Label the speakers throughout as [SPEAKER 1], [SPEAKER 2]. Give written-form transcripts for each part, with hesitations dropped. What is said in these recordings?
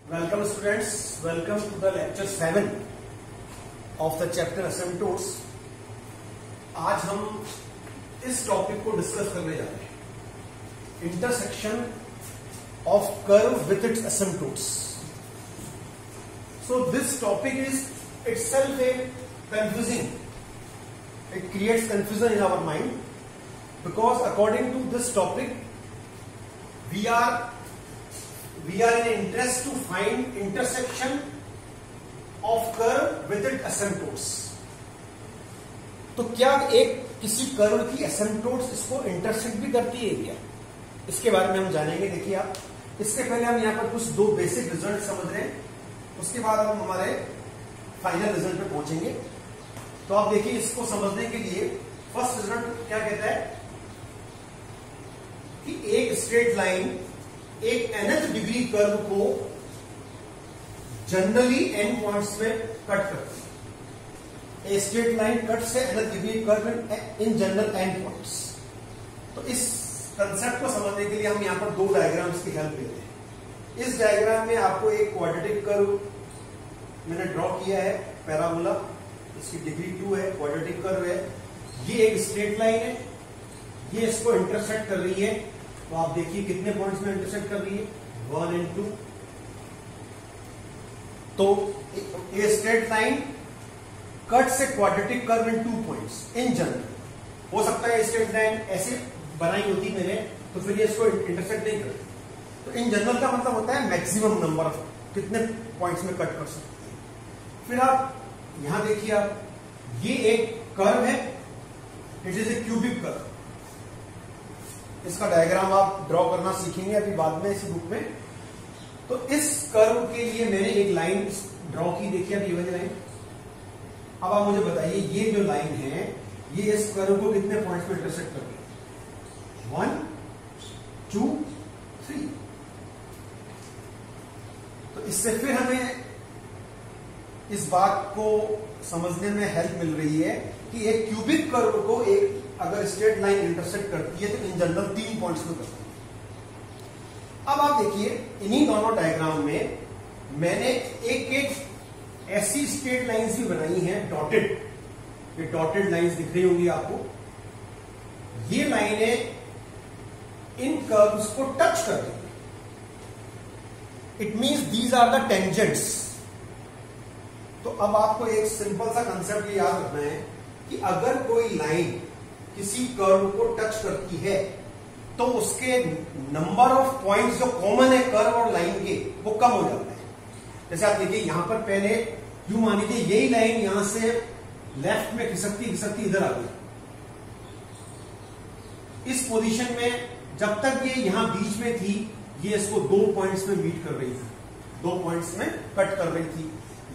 [SPEAKER 1] Welcome students, welcome to the lecture 7 of the chapter asymptotes। आज हम इस topic को डिस्कस करने जा रहे हैं, intersection of curve with its asymptotes। So this topic is itself a confusing, it creates confusion in our mind because according to this topic we are in interest to find intersection of curve with its asymptotes। तो क्या एक किसी curve की asymptotes इसको intersect भी करती है क्या, इसके बारे में हम जानेंगे। देखिए आप, इसके पहले हम यहाँ पर कुछ दो बेसिक रिजल्ट समझ रहे हैं, उसके बाद हम हमारे फाइनल रिजल्ट पे पहुंचेंगे। तो आप देखिए, इसको समझने के लिए फर्स्ट रिजल्ट क्या कहता है कि एक स्ट्रेट लाइन एक nth डिग्री कर्व को जनरली n पॉइंट्स में कट करती है। ए स्ट्रेट लाइन कट्स से nth degree curve in general n points. तो इस कंसेप्ट को समझने के लिए हम यहां पर दो डायग्राम्स की हेल्प लेते हैं। इस डायग्राम में आपको एक क्वाड्रेटिक कर्व मैंने ड्रॉ किया है, पैराबोला, इसकी डिग्री 2 है, क्वाड्रेटिक कर्व है। ये एक स्ट्रेट लाइन है, ये इसको इंटरसेक्ट कर रही है। तो आप देखिए कितने पॉइंट्स में इंटरसेक्ट कर रही है, 1 and 2। तो ये स्ट्रेट लाइन कट से quadratic curve in 2 points in general. हो सकता है स्ट्रेट लाइन ऐसे बनाई होती मैंने तो फिर ये इसको इंटरसेक्ट नहीं करती। तो इन जनरल का मतलब होता है मैक्सिमम नंबर ऑफ कितने पॉइंट्स में कट कर सकती है। फिर आप यहां देखिए, आप ये एक कर्व है, it is A cubic curve. इसका डायग्राम आप ड्रॉ करना सीखेंगे अभी बाद में इसी बुक में। तो इस कर्व के लिए मैंने एक लाइन ड्रॉ की, देखिए अब ये वाली लाइन। अब आप मुझे बताइए, ये जो लाइन है ये इस कर्व को कितने पॉइंट्स में इंटरसेक्ट कर रही है, 1, 2, 3। तो इससे फिर हमें इस बात को समझने में हेल्प मिल रही है कि एक क्यूबिक कर्व को एक अगर स्ट्रेट लाइन इंटरसेक्ट करती है तो इन जनरल 3 पॉइंट्स में करती है। अब आप देखिए, इन्हीं दोनों डायग्राम में मैंने एक एक ऐसी स्ट्रेट लाइंस भी बनाई हैं, डॉटेड। ये डॉटेड लाइंस दिख रही होंगी आपको। ये लाइनें इन कर्व्स को टच कर रही है। It means these are the tangents. तो अब आपको एक सिंपल सा कंसेप्ट याद रखना है कि अगर कोई लाइन किसी कर्व को टच करती है तो उसके नंबर ऑफ पॉइंट्स जो कॉमन है कर्व और लाइन के, वो कम हो जाते हैं। जैसे आप देखिए, यहां पर पहले यूं मान लीजिए यही लाइन यहां से लेफ्ट में खिसकती खिसकती इधर आ गई। इस पोजीशन में जब तक ये यहां बीच में थी, ये इसको 2 पॉइंट्स में मीट कर रही थी, 2 पॉइंट्स में कट कर रही थी।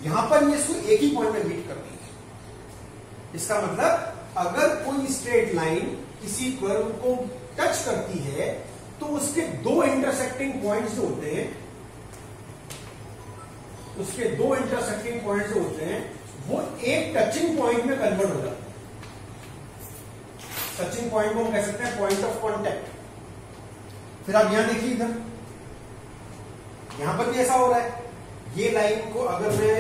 [SPEAKER 1] यहां पर ये इसको एक ही पॉइंट में मीट कर रही है। इसका मतलब अगर कोई स्ट्रेट लाइन किसी कर्व को टच करती है तो उसके 2 इंटरसेक्टिंग पॉइंट्स जो होते हैं, उसके 2 इंटरसेक्टिंग पॉइंट्स जो होते हैं वो एक टचिंग पॉइंट में कन्वर्ट हो जाते हैं। टचिंग पॉइंट को हम कह सकते हैं पॉइंट ऑफ कॉन्टैक्ट। फिर आप यहां देखिए, इधर यहां पर भी ऐसा हो रहा है। ये लाइन को अगर मैं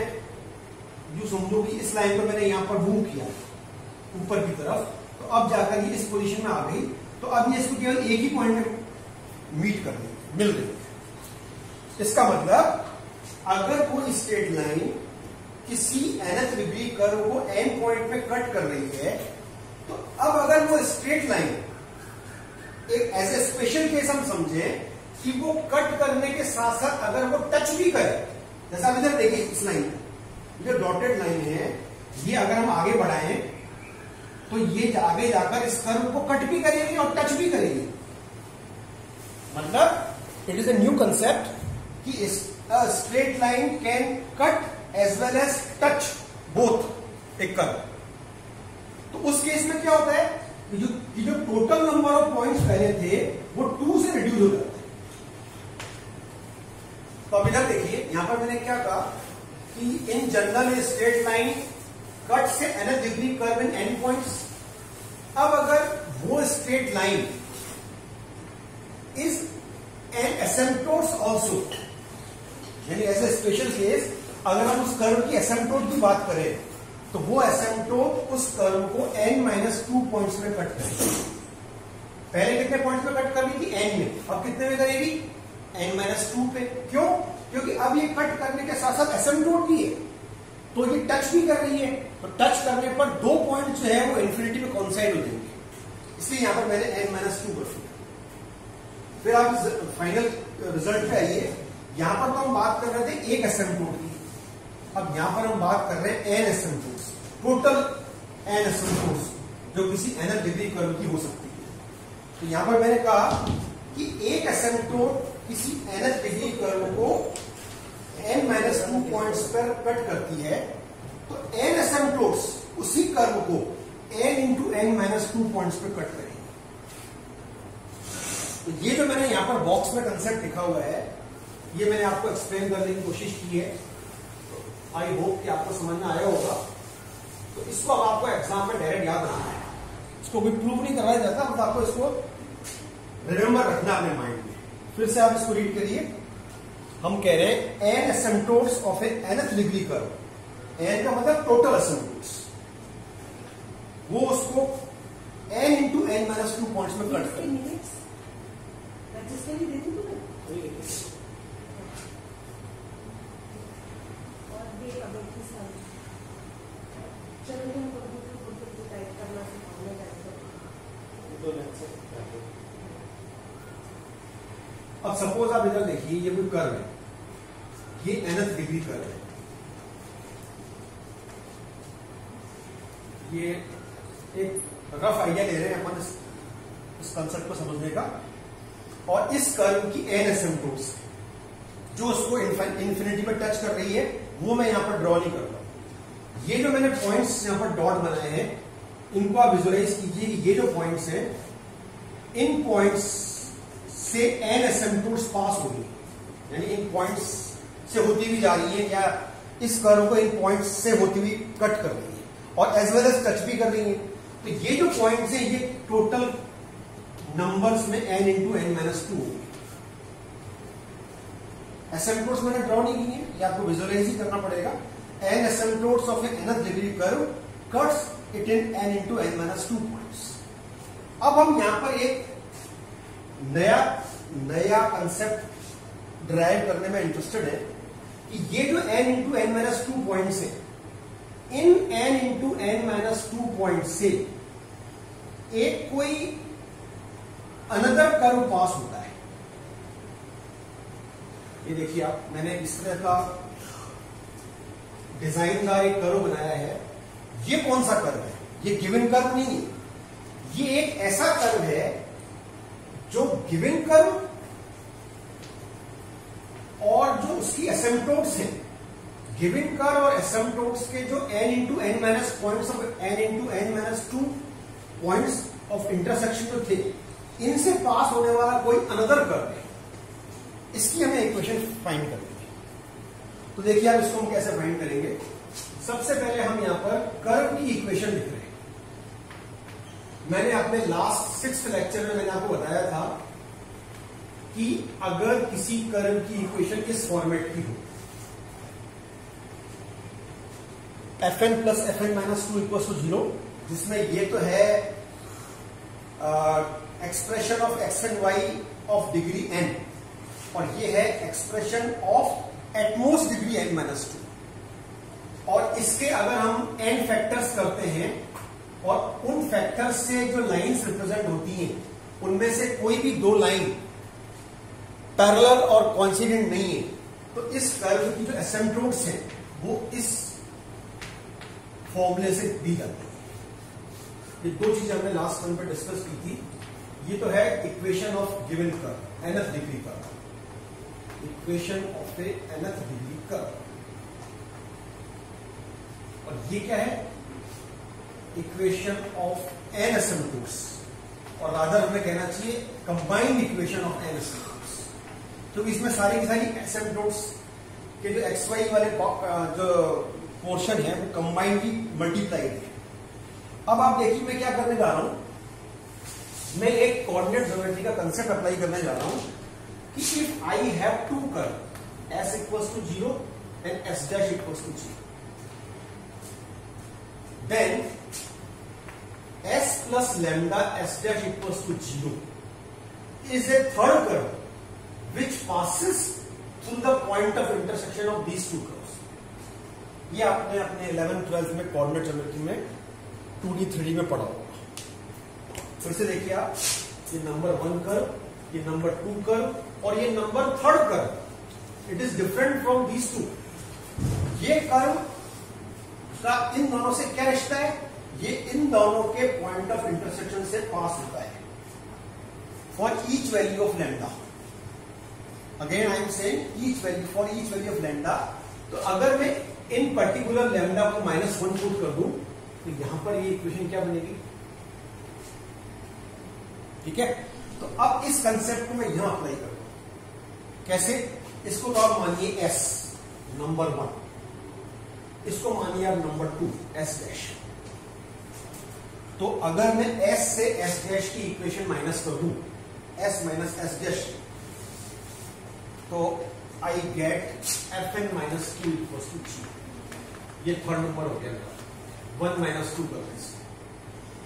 [SPEAKER 1] यूं समझूं कि इस लाइन को मैंने यहां पर मूव किया ऊपर की तरफ, तो अब जाकर ये इस पोजीशन में आ गई। तो अब ये इसको केवल एक ही पॉइंट में मीट कर रही, मिल रही। इसका मतलब अगर कोई स्ट्रेट लाइन किसी nth डिग्री कर्व को n पॉइंट में कट कर रही है, तो अब अगर वो स्ट्रेट लाइन एक ऐसे स्पेशल केस हम समझे कि वो कट करने के साथ साथ अगर वो टच भी करे, जैसा आप इधर देखिए इस लाइन जो डॉटेड लाइन है, ये अगर हम आगे बढ़ाएं तो ये आगे जाकर इस कर्व को कट भी करेगी और टच भी करेगी। मतलब it is a new concept कि straight line can cut as well as touch both एक कर्व। तो उस केस में क्या होता है कि जो टोटल नंबर ऑफ पॉइंट्स पहले थे वो 2 से रिड्यूस हो जाते हैं। तो अब इधर देखिए, यहां पर मैंने क्या कहा कि in general straight line cut से nth डिग्री कर्व इन n पॉइंट्स। अब अगर वो straight line is an asymptotes also, यानी ऐसे स्पेशल केस अगर हम उस कर्व की एसिम्पटोट की बात करें तो वो एसिम्पटोट उस कर्व को n-2 पॉइंट्स में कट करेगी। पहले कितने पॉइंट्स में कट कर रही थी? n में। अब कितने में करेगी? n-2 पे। क्यों? क्योंकि अब ये कट करने के साथ साथ एसिम्पटोट भी है, तो ये टच भी कर रही है। तो टच करने पर दो पॉइंट जो है वो इन्फिनिटी में कॉन्साइड हो जाएंगे, इसलिए यहां पर मैंने n-2 कर दिया। फिर आप फाइनल रिजल्ट पे आइए। यहां पर तो हम बात कर रहे थे एक एसिम्पटोट की, अब यहां पर हम बात कर रहे हैं n एसिम्पटोट्स, टोटल n एसिम्पटोट्स जो किसी nth डिग्री कर्व की हो सकती है। तो यहां पर मैंने कहा कि एक एसिम्पटोट किसी nth डिग्री कर्व को n-2 पॉइंट्स पर कट करती है, तो n एसिम्पटोट्स उसी कर्व को n into n-2 पॉइंट्स पर कट करेंगे। तो ये जो मैंने यहां पर बॉक्स में कंसेप्ट लिखा हुआ है, ये मैंने आपको एक्सप्लेन करने की कोशिश की है। आई होप कि आपको समझ में आया होगा। तो इसको अब आपको एग्जाम में डायरेक्ट याद रखना है, इसको भी प्रूव नहीं करवाया जाता, बस आपको इसको रिमेंबर रखना अपने माइंड में। फिर से आप इसको रीड करिए। हम कह रहे हैं n asymptotes of a nth degree curve, n का मतलब टोटल एसिम्पटोट्स, वो उसको n into n-2 पॉइंट्स में कट करें। अब सपोज आप इधर देखिए, ये कोई कर्व है, ये nth डिग्री कर्व है, ये एक रफ आइडिया ले रहे हैं अपन इस कंसेप्ट को समझने का। और इस कर्व की n एसिम्पटोट्स जो उसको इन्फिनिटी में टच कर रही है, वो मैं यहां पर ड्रॉ नहीं कर रहा हूं। ये जो मैंने पॉइंट्स यहां पर डॉट बनाए हैं, इनको आप विजुअलाइज कीजिए कि ये जो पॉइंट्स हैं, इन पॉइंट्स से n एसिम्पटोट्स पास हो रही है, यानी इन पॉइंट्स से होती हुई जा रही है, या इस कर्व को इन पॉइंट्स से होती हुई कट कर रही है, और एज वेल एज टच भी कर रही है। तो ये जो पॉइंट्स हैं, ये टोटल नंबर्स में n into n-2 होंगे। एसिम्पटोट्स मैंने ड्रॉ नहीं की है, ये आपको विजुअलाइज ही करना पड़ेगा। n asymptotes of a nth degree curve cuts it in n into n-2 points. अब हम यहां पर एक नया कंसेप्ट ड्राइव करने में इंटरेस्टेड है कि ये जो n into n-2 पॉइंट्स है, इन n into n-2 पॉइंट से एक कोई अनदर कर्व पास होता है। ये देखिए आप, मैंने इस तरह का डिजाइनदार एक कर्व बनाया है। ये कौन सा कर्व है? ये गिवन कर्व नहीं है, ये एक ऐसा कर्व है जो गिवन कर्व और जो उसकी एसिम्पटोट्स हैं, गिवन कर्व और एसिम्पटोट्स के जो n into n- points of n into n-2 points of intersection जो थे, इनसे पास होने वाला कोई अनदर कर्व है, इसकी हमें इक्वेशन फाइंड करनी है। तो देखिए आप इसको हम कैसे फाइंड करेंगे। सबसे पहले हम यहां पर कर्व की इक्वेशन लिख रहे हैं। मैंने अपने लास्ट 6th लेक्चर में मैंने आपको बताया था कि अगर किसी कर्व की इक्वेशन इस फॉर्मेट की हो, fn plus fn-2 equals to 0, जिसमें ये तो है expression of x and y of degree n, और ये है expression of at most degree n-2, और इसके अगर हम n फैक्टर्स करते हैं और उन फैक्टर्स से जो लाइंस रिप्रेजेंट होती हैं, उनमें से कोई भी दो लाइन पैरेलल और कोइंसिडेंट नहीं है, तो इस कर्व की जो एसिम्पटोट्स हैं वो इस फॉर्मूले से दी जाती है। ये दो चीजें हमने लास्ट वन पे डिस्कस की थी। ये तो है equation of given curve, nth degree curve, equation of a nth degree curve, और ये क्या है? इक्वेशन ऑफ n एसिम्पटोट्स, और रादर हमें कहना चाहिए कंबाइंड इक्वेशन ऑफ n एसिम्पटोट्स, क्योंकि इसमें सारी की सारी एसिम्पटोट्स के जो xy वाले जो पोर्शन है वो कंबाइंडली मल्टीप्लाइड है। अब आप देखिए मैं क्या करने जा रहा हूं, मैं एक कोऑर्डिनेट ज्योमेट्री का कंसेप्ट अप्लाई करने जा रहा हूं कि if I have two curve, s equals to 0 and s dash equals to 0. Then s plus lambda s dash equals to 0 is a third curve which passes through the point of intersection of these two curves. ये आपने अपने 11th 12th में coordinate geometry में 2D 3D में पढ़ा होगा। फिर से देखिए आप, ये नंबर 1 कर्व, ये नंबर 2 कर्व और ये number 3rd curve, it is different from these two. ये कर्व का इन दोनों से क्या रिश्ता है? ये इन दोनों के पॉइंट ऑफ इंटरसेक्शन से पास होता है for each value of lambda. Again I am saying each value, for each value of lambda. तो अगर मैं इन पर्टिकुलर लैम्डा को -1 पुट कर दूं तो यहां पर ये इक्वेशन क्या बनेगी? ठीक है, तो अब इस कंसेप्ट को मैं यहां अप्लाई करूं। कैसे? इसको तो आप मानिए s नंबर 1, इसको मानिए आप नंबर 2 s डैश। तो अगर मैं s से s डैश की इक्वेशन माइनस कर दूं, s माइनस s डैश, तो I get fn minus q equals to 0। ये थर्ड नंबर हो गया मेरा 1 - 2 कर्व।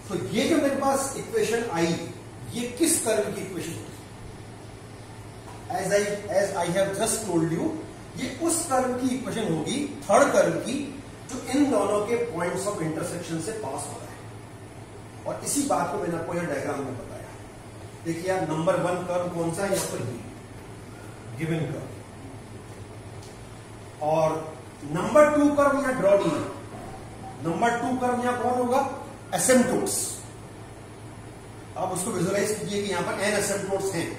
[SPEAKER 1] तो ये जो मेरे पास इक्वेशन आई, ये किस कर्व की इक्वेशन होगी? As I have just told you, ये उस कर्व की इक्वेशन होगी, थर्ड कर्व की, जो इन दोनों के पॉइंट्स ऑफ इंटरसेक्शन से पास हो रहा है। और इसी बात को मैंने आपको यहां डायग्राम में बताया। देखिए आप, नंबर 1 कर्व कौन सा है? यहां पर गिवन कर्व, और नंबर 2 कर्व यहां ड्रॉ नहीं है। नंबर 2 कर्व यहां कौन होगा? एसिम्पटोट्स। आप उसको विजुअलाइज कीजिए कि यहां पर n एसिम्पटोट्स हैं,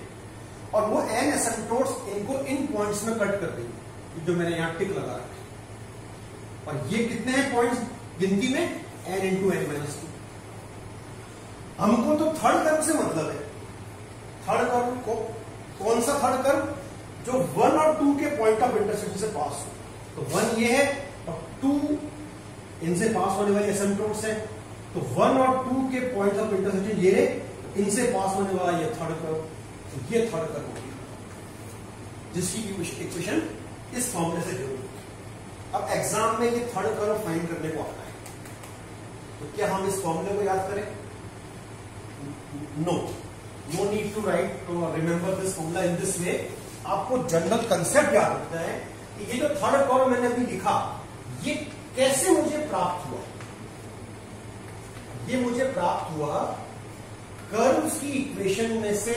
[SPEAKER 1] और वो n एसिम्पटोट्स इनको इन पॉइंट्स में कट कर देंगे जो मैंने यहां टिक लगा रखा है। और ये कितने हैं पॉइंट्स गिनती में? n × n - 2। हमको तो थर्ड कर्व से मतलब है। थर्ड कर्व को कौन सा थर्ड कर्व? जो 1 और 2 के पॉइंट ऑफ इंटरसेक्शन से पास हो। तो 1 ये है और 2 इनसे पास होने वाले एसिम्पटोट्स हैं। तो 1 और 2 के पॉइंट ऑफ इंटरसेक्शन ये, इनसे पास होने वाला ये थर्ड कर्व। तो ये थर्ड कर्व होगी जिसकी इक्वेशन इस फॉर्मूले से जुड़ी। अब एग्जाम में ये थर्ड कर्व फाइंड करने को आता है, तो क्या हम इस फॉर्मूले को याद करें? No need to write to remember this formula in this way. आपको जनरल कंसेप्ट याद रखना है कि ये जो थर्ड कर्व मैंने अभी लिखा, ये कैसे मुझे प्राप्त हुआ? ये मुझे प्राप्त हुआ कर्व्स की इक्वेशन में से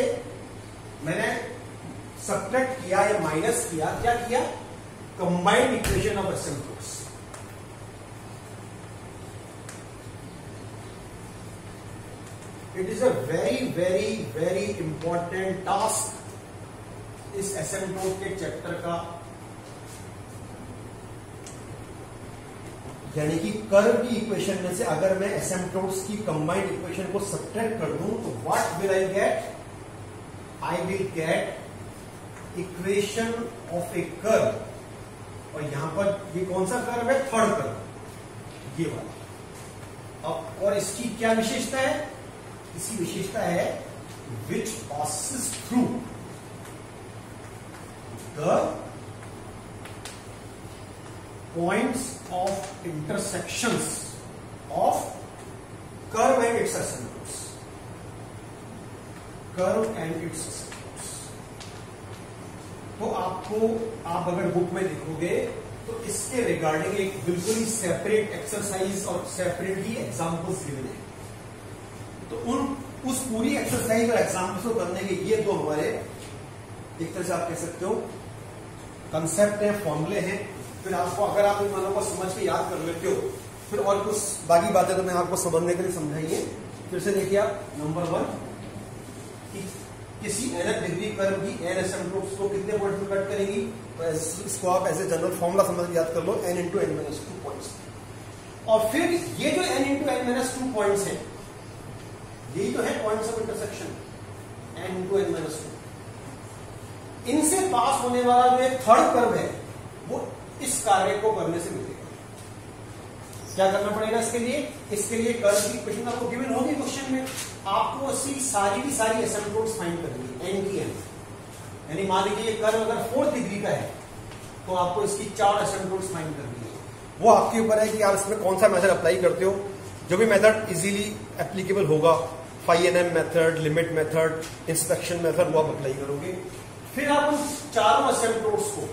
[SPEAKER 1] मैंने सब्ट्रैक्ट किया या माइनस किया। क्या किया? Combined equation of asymptotes. It is a very very very important task इस एसिम्पटोट के चैप्टर का, यानी कि कर्व की इक्वेशन में से अगर मैं एसिम्पटोट्स की कंबाइंड इक्वेशन को सब्ट्रैक्ट कर दूं तो what will I get? I will get equation of A curve. और यहां पर ये कौन सा कर्व है? थर्ड कर्व, ये वाला। अब और इसकी क्या विशेषता है? इसकी विशेषता है विच passes through the points of intersections of curve and its asymptotes. Curve and its asymptotes. तो आपको, आप अगर बुक में देखोगे तो इसके रिगार्डिंग एक बिल्कुल ही सेपरेट एक्सरसाइज और सेपरेटली एग्जाम्पल्स गिवन है। तो उस पूरी एक्सरसाइज और एग्जाम्पल्स को करने के ये दो हमारे, एक तरह से आप कह सकते हो, कंसेप्ट है, फॉर्मूले हैं। फिर आपको, अगर आप इन मानों को समझ के याद कर लेते हो, फिर और कुछ बाकी बातें तो मैं आपको समझने के लिए समझाइए। फिर से देखिए आप, नंबर 1 कि किसी nth डिग्री कर्व की n एसिम्पटोट्स को कितने पॉइंट्स में कट करेगी? तो इसको आप ऐसे जनरल फॉर्मूला समझ याद कर लो, n × n - 2 पॉइंट्स। और फिर ये जो n × n - 2 पॉइंट्स हैं, यही तो है points of intersection, n × n - 2। इनसे पास होने वाला जो एक थर्ड कर्व है, वो इस कार्य को करने से मिलेगा। क्या करना पड़ेगा इसके लिए? इसके लिए कर्व की इक्वेशन आपको गिवन होगी क्वेश्चन में। आपको सारी की सारी एसिम्पटोट्स फाइंड करनी है, n की n। यानी मान लीजिए ये कर्व अगर 4th डिग्री का है, तो आपको इसकी 4 एसिम्पटोट्स फाइंड करनी है। वो आपके ऊपर है कि आप इसमें कौन सा मेथड अप्लाई करते हो। जो भी मेथड इजीली एप्लीकेबल होगा, FINM method, limit method, inspection method, वो आप अप्लाई करोगे। फिर आप उन चारों एसिम्पटोट्स को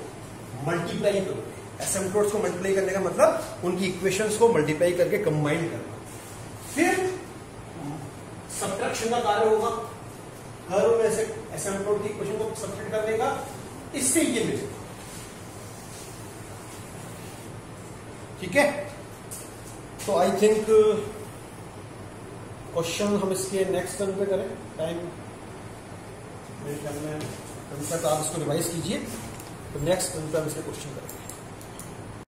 [SPEAKER 1] मल्टीप्लाई करोगे। एसिम्पटोट्स को मल्टीप्लाई करने का मतलब उनकी इक्वेशंस को मल्टीप्लाई करके कंबाइन करना। फिर सब्ट्रैक्शन का कार्य होगा, हर में से एसिम्पटोट की इक्वेशन को सब्ट्रैक्ट करने का, इससे ये मिलेगा। ठीक है, तो आई थिंक क्वेश्चन हम इसके नेक्स्ट टर्म पे करें। टाइम मेरे ख्याल में तक आप इसको रिवाइज कीजिए, तो नेक्स्ट टर्म पे हम इसके क्वेश्चन करेंगे।